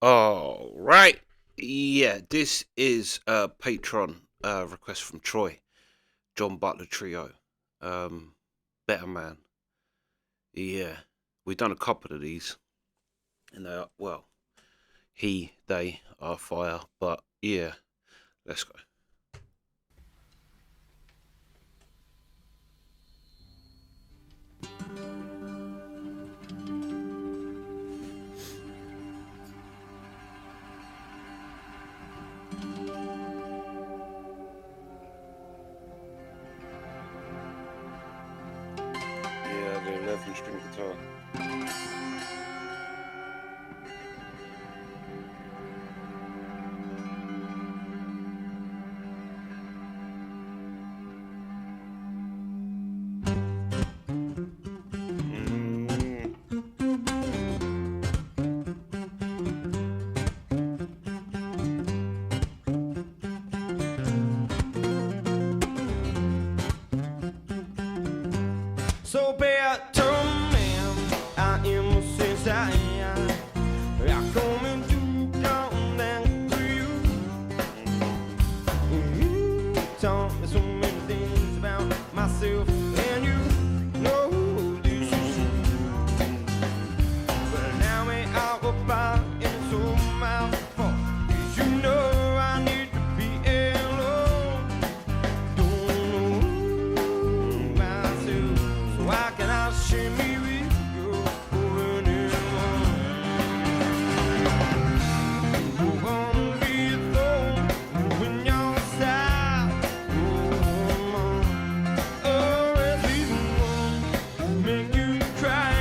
All right. Yeah, this is a Patron request from Troy, John Butler Trio, Betterman. Yeah, we've done a couple of these, and well, they are fire. But yeah, let's go. Yeah, the 11-string guitar. So Betterman, I am a sensation. I come into town and to you. You taught me so many things about myself, and you know this is true. But now we are apart, and so my fault. 'Cause you know I need to be alone. Don't know myself, so why can I share me with you anymore? You wanna be alone when you're sad, woman. Oh, at least one make you cry.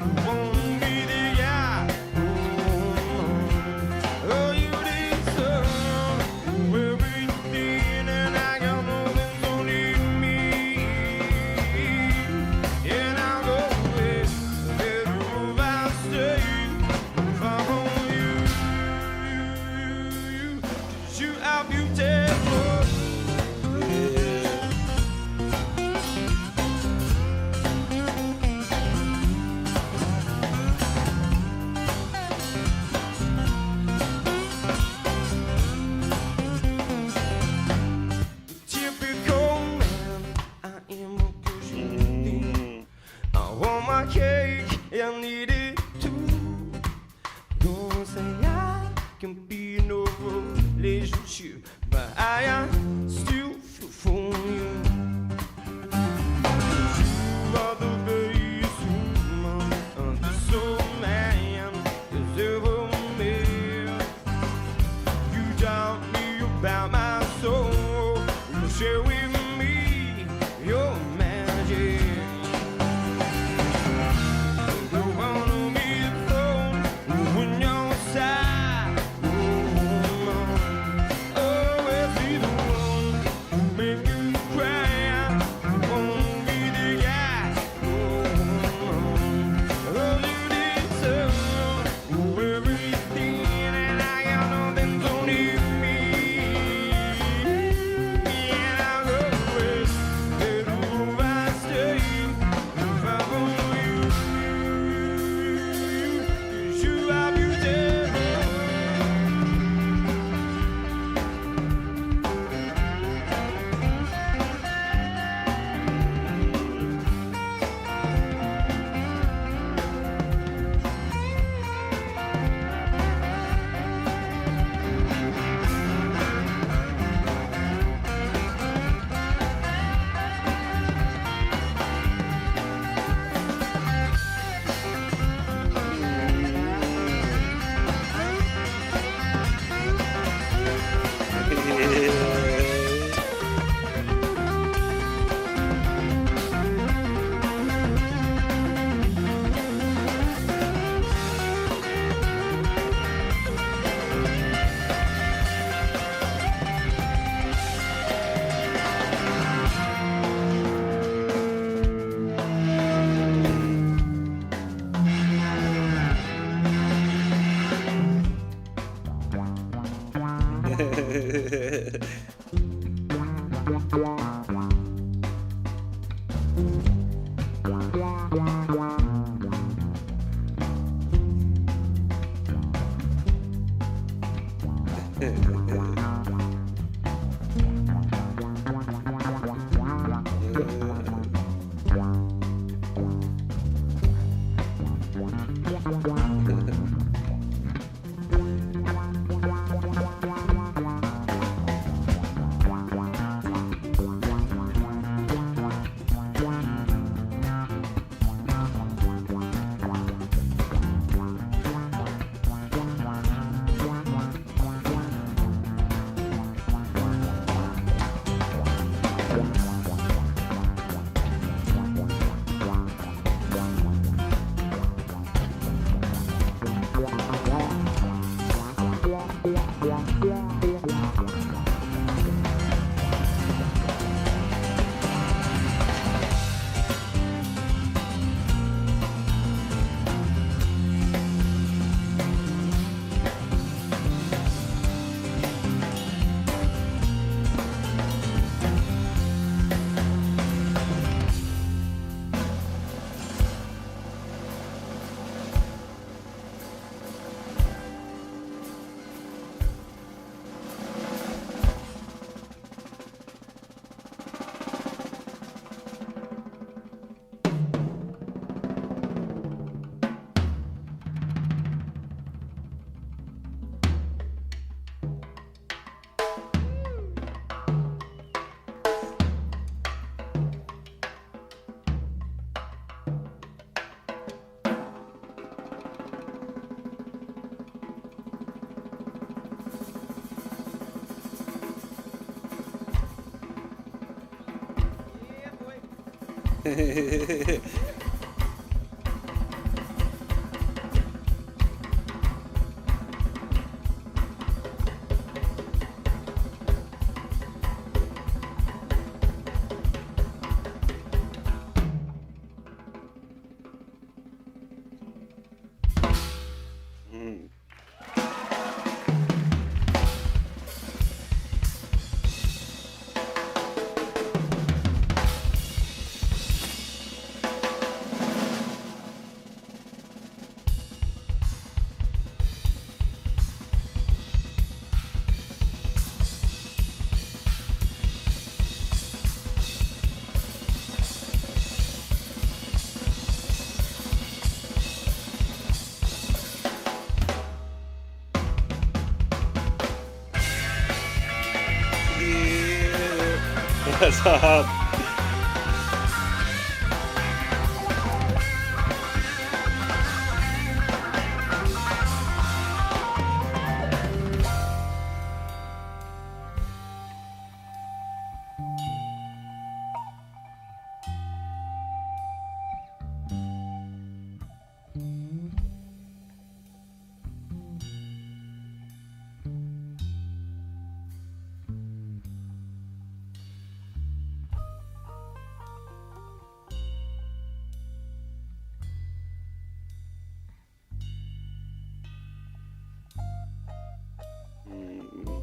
You won't be the guy, woman. Oh, you deserve everything, and I got nothing to leave me. And I'll go away, better if I stay. If I own you, 'cause you are beautiful. Typical man, I am a cushion thing. I want my cake, I need it too. Don't say I can be in no relationship, but I am still feel for you. 'Cause you are the best woman and the soul man has ever met. You taught me about my soul. You share with me your magic. You wanna be alone when you're sad, woman. Always be the one who make you cry. You won't be the guy, woman. Oh, you deserve everything, and I got nothing to leave me. And I'll go away, better if I stay. If I own you, 'cause you are beautiful. Mm. Yeah. That's hard. Mm.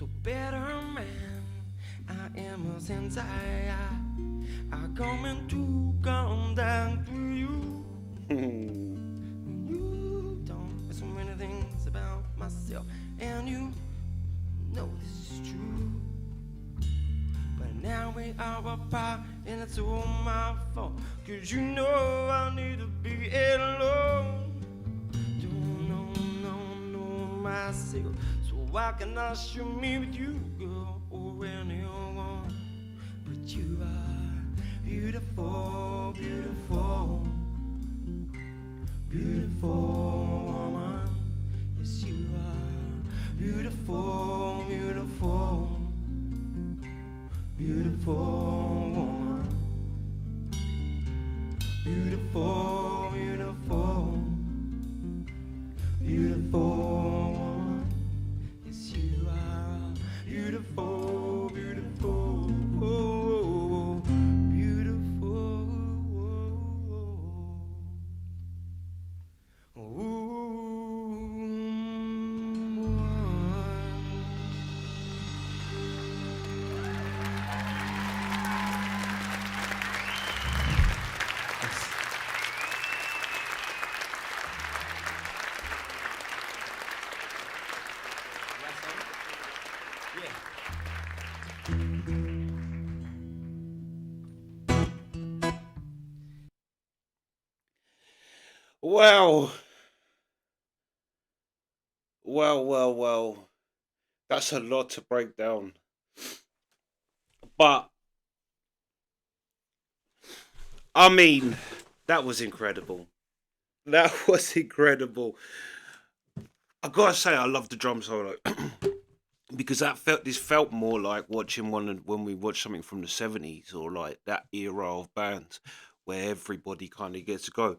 So better man, I am a sensei. I coming to come down to you. You don't know so many things about myself, and you know this is true. But now we are apart, and it's all my fault. Cause you know I need to be alone. Don't know myself. So why can I share me with you, girl, or anyone? But you are beautiful, beautiful, beautiful woman. Yes, you are beautiful, beautiful, beautiful woman. Beautiful, beautiful, beautiful woman. Yes, you are beautiful, beautiful, beautiful Well, well. That's a lot to break down. But, I mean, that was incredible. That was incredible. I gotta say, I love the drum solo. Because this felt more like watching when we watch something from the 70s, or like that era of bands where everybody kind of gets to go.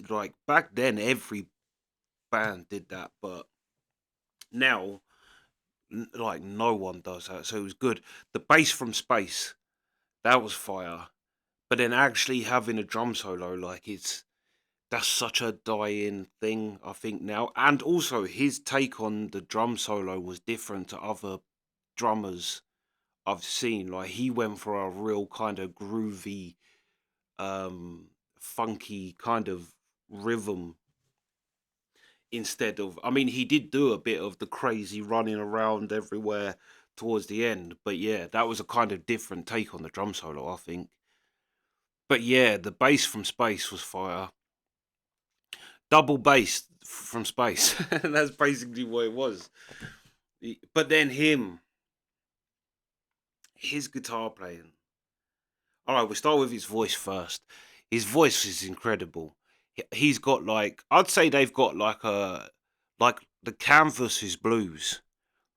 Like back then, every band did that, but now, like, no one does that. So it was good. The bass from Space, that was fire. But then actually having a drum solo, like, that's such a dying thing, I think, now. And also his take on the drum solo was different to other drummers I've seen. Like, he went for a real kind of groovy, funky kind of rhythm, instead of, I mean, he did do a bit of the crazy running around everywhere towards the end, but yeah, that was a kind of different take on the drum solo, I think. But yeah, the bass from Space was fire. Double bass from Space. And that's basically what it was. But then his guitar playing. All right, we'll start with his voice first. His voice is incredible. He's got, like, I'd say they've got like the canvas is blues,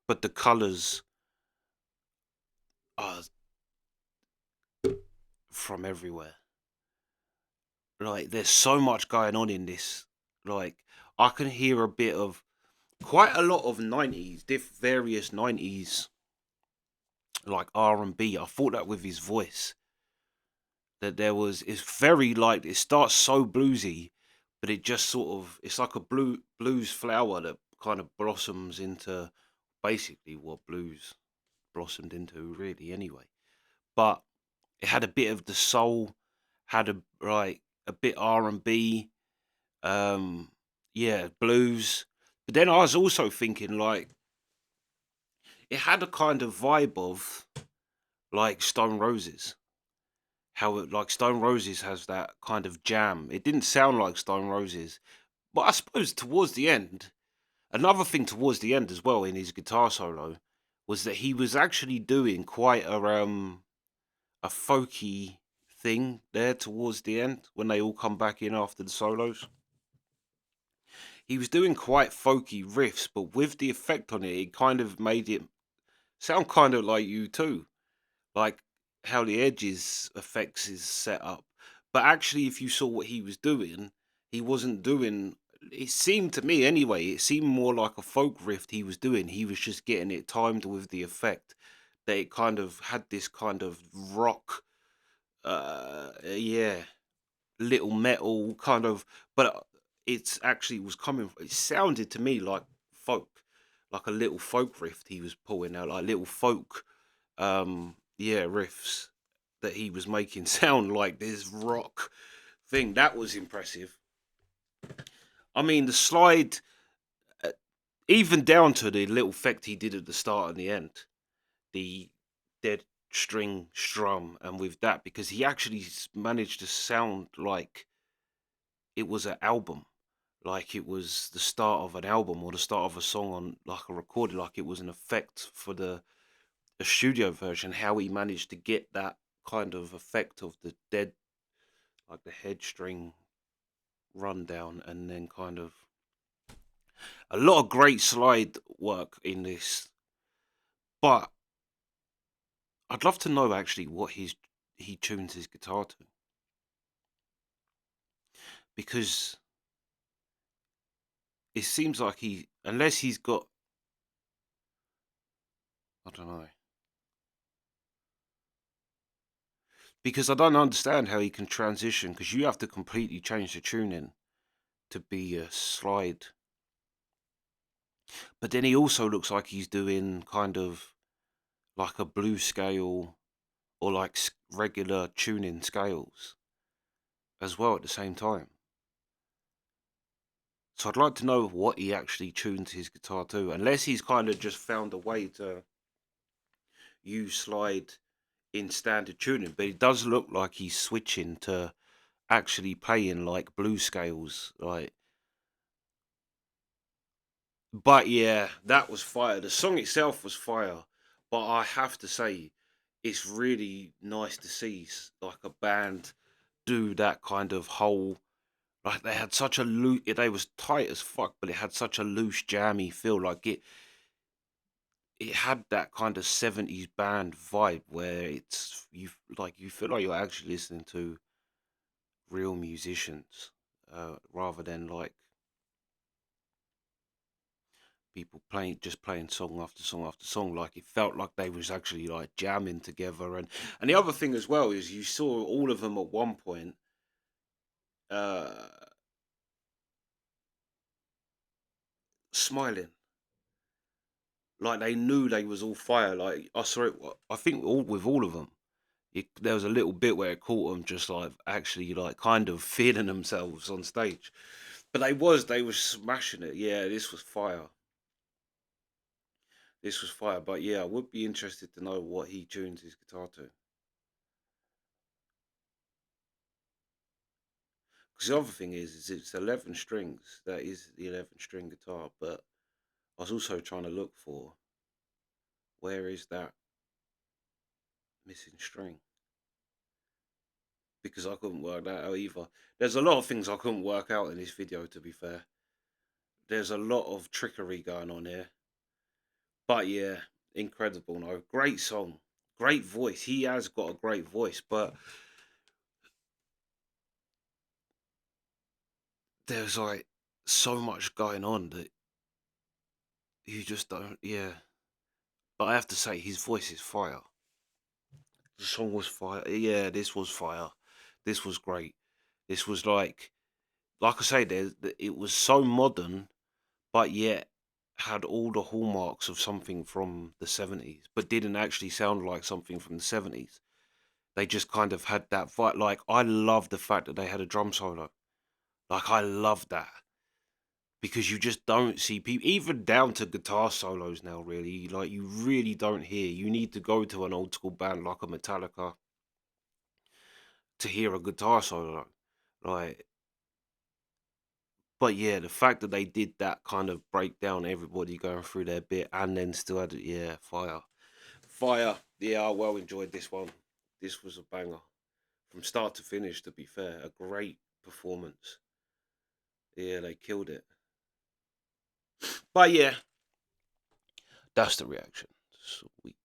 but the colors are from everywhere. Like, there's so much going on in this. Like, I can hear a bit of quite a lot of 90s, various 90s, like R&B. I thought that with his voice, that it's very, like, it starts so bluesy, but it just sort of, it's like a blues flower that kind of blossoms into basically what blues blossomed into, really, anyway. But it had a bit of the soul, had a bit R&B, um yeah, blues. But then I was also thinking, like, it had a kind of vibe of like Stone Roses. Like Stone Roses has that kind of jam. It didn't sound like Stone Roses, but I suppose towards the end, another thing towards the end as well in his guitar solo was that he was actually doing quite a folky thing there towards the end when they all come back in after the solos. He was doing quite folky riffs, but with the effect on it, it kind of made it sound kind of like you too, like how the Edges affects his setup. But actually, if you saw what he was doing, he wasn't doing. It seemed to me, anyway, it seemed more like a folk riff he was doing. He was just getting it timed with the effect that it kind of had this kind of rock, yeah, little metal kind of, but it's actually was coming. It sounded to me like folk, like a little folk riff he was pulling out, like little folk, yeah, riffs that he was making sound like this rock thing. That was impressive. I mean, the slide, uh, even down to the little effect he did at the start and the end, the dead string strum, and with that, because he actually managed to sound like it was an album, like it was the start of an album or the start of a song on like a recording, like it was an effect for the studio version. How he managed to get that kind of effect of the dead, like the head string rundown, and then kind of a lot of great slide work in this. But I'd love to know actually what he tunes his guitar to, because it seems like unless he's got, I don't know, because I don't understand how he can transition, because you have to completely change the tuning to be a slide. But then he also looks like he's doing kind of like a blues scale or like regular tuning scales as well at the same time. So I'd like to know what he actually tunes his guitar to, unless he's kind of just found a way to use slide in standard tuning. But it does look like he's switching to actually playing like blues scales, like. But yeah, that was fire. The song itself was fire, but I have to say, it's really nice to see like a band do that kind of whole. Like they had such a loose. They was tight as fuck, but it had such a loose, jammy feel. Like it had that kind of 70s band vibe where it's you feel like you're actually listening to real musicians, rather than like people playing song after song after song. Like it felt like they was actually like jamming together. And the other thing as well is you saw all of them at one point uh smiling, like they knew they was all fire. Like I saw it, I think all with all of them, there was a little bit where it caught them just like actually like kind of feeling themselves on stage. But they was smashing it. Yeah, this was fire. This was fire. But yeah, I would be interested to know what he tunes his guitar to. Because the other thing is it's 11 strings. That is the 11 string guitar. But I was also trying to look for where is that missing string, because I couldn't work that out either. There's a lot of things I couldn't work out in this video, to be fair. There's a lot of trickery going on here. But yeah, incredible. No, great song. Great voice. He has got a great voice, but there's like so much going on that you just don't, yeah. But I have to say, his voice is fire. The song was fire. Yeah, this was fire. This was great. This was like I say, it was so modern, but yet had all the hallmarks of something from the 70s, but didn't actually sound like something from the 70s. They just kind of had that vibe. Like, I love the fact that they had a drum solo. Like, I love that, because you just don't see people, even down to guitar solos now, really. Like, you really don't hear. You need to go to an old school band like a Metallica to hear a guitar solo. Like, but yeah, the fact that they did that kind of breakdown, everybody going through their bit, and then still had it, yeah, fire. Fire. Yeah, I well enjoyed this one. This was a banger. From start to finish, to be fair. A great performance. Yeah, they killed it. But yeah, that's the reaction. Sweet.